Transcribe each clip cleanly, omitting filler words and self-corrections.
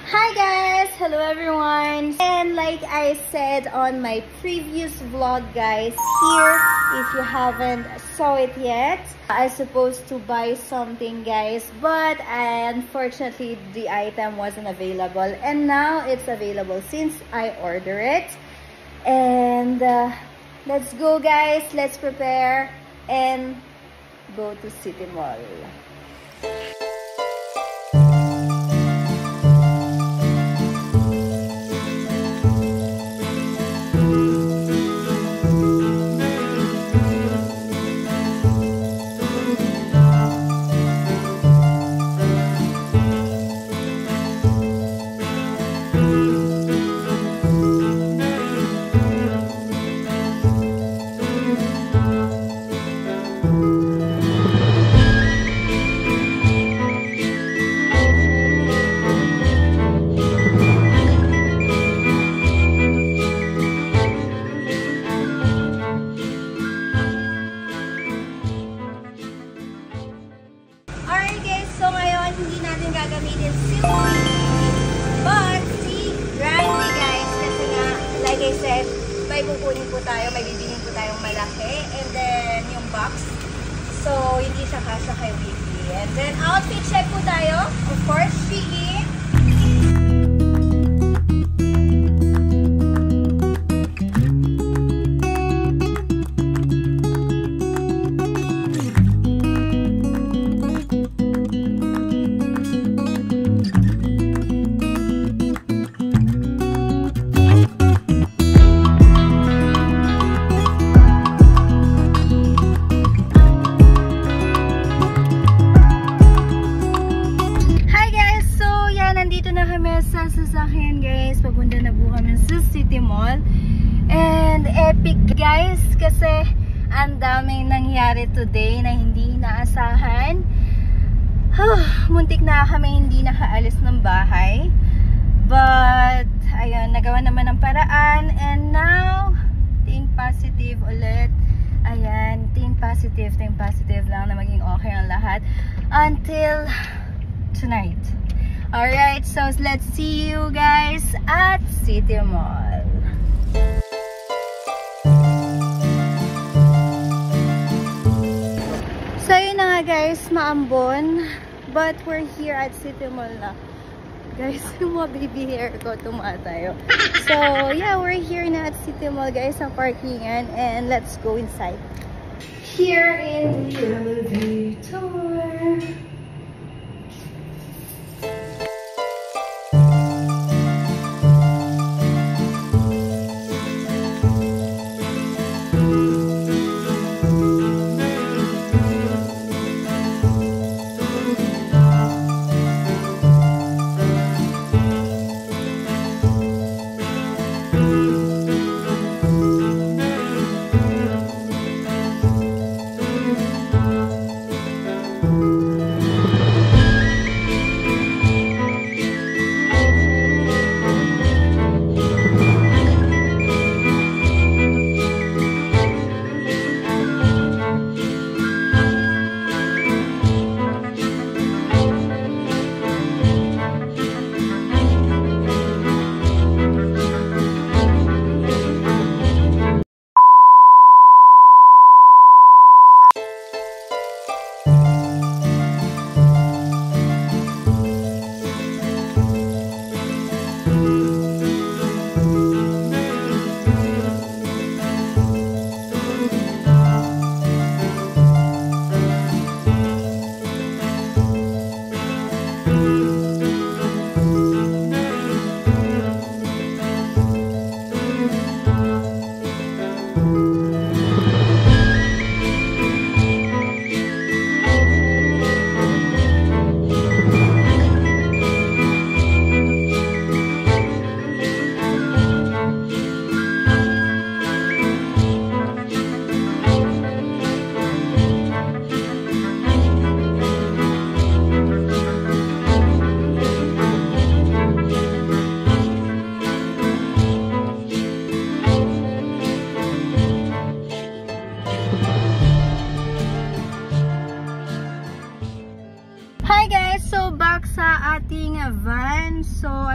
Hi guys! Hello everyone! And like I said on my previous vlog guys, here, if you haven't saw it yet, I supposed to buy something guys, but unfortunately the item wasn't available, and now it's available since I ordered it. And let's go guys, let's prepare and go to City Mall. Hindi natin gagamitin si Louie, but si Randy guys, kasi nga, like I said, may kukunin po tayo, may bibilin po tayong malaki, and then yung box, so hindi siya kasya kay Weekly. And then outfit check po tayo, of course, Shein. Sa sasakyan guys, papunta na po kami sa City Mall, and epic guys kasi ang daming nangyari today na hindi inaasahan. Muntik na kami hindi nakaalis ng bahay, but ayun, nagawa naman ng paraan, and now think positive ulit. Ayan, think positive lang na maging okay ang lahat until tonight. Alright, so let's see you guys at City Mall. So yun na nga guys, maambon, but we're here at City Mall na. Guys, yung mga baby hair ko, tumatayo. So yeah, we're here na at City Mall guys, sa parkingan, and let's go inside. Here in the elevator.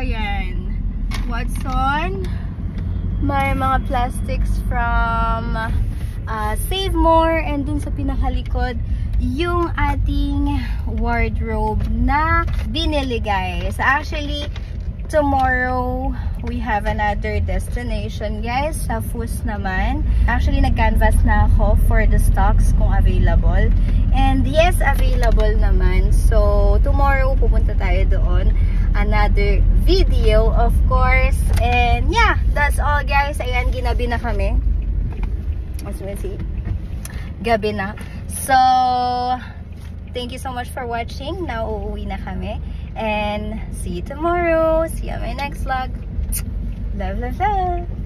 yan. Watson. May mga plastics from Save More. And dun sa pinakalikod, yung ating wardrobe na binili, guys. Actually, tomorrow, we have another destination, guys. Sa Fus naman. Actually, nag-canvas na ako for the stocks kung available. And yes, available naman. So, tomorrow, pupunta tayo doon. Another video, of course. And yeah, that's all, guys. Ayan, ginabi na kami. As you can see, gabi na. So, thank you so much for watching. Now, uuwi na kami. And see you tomorrow. See you on my next vlog. Love, love, love.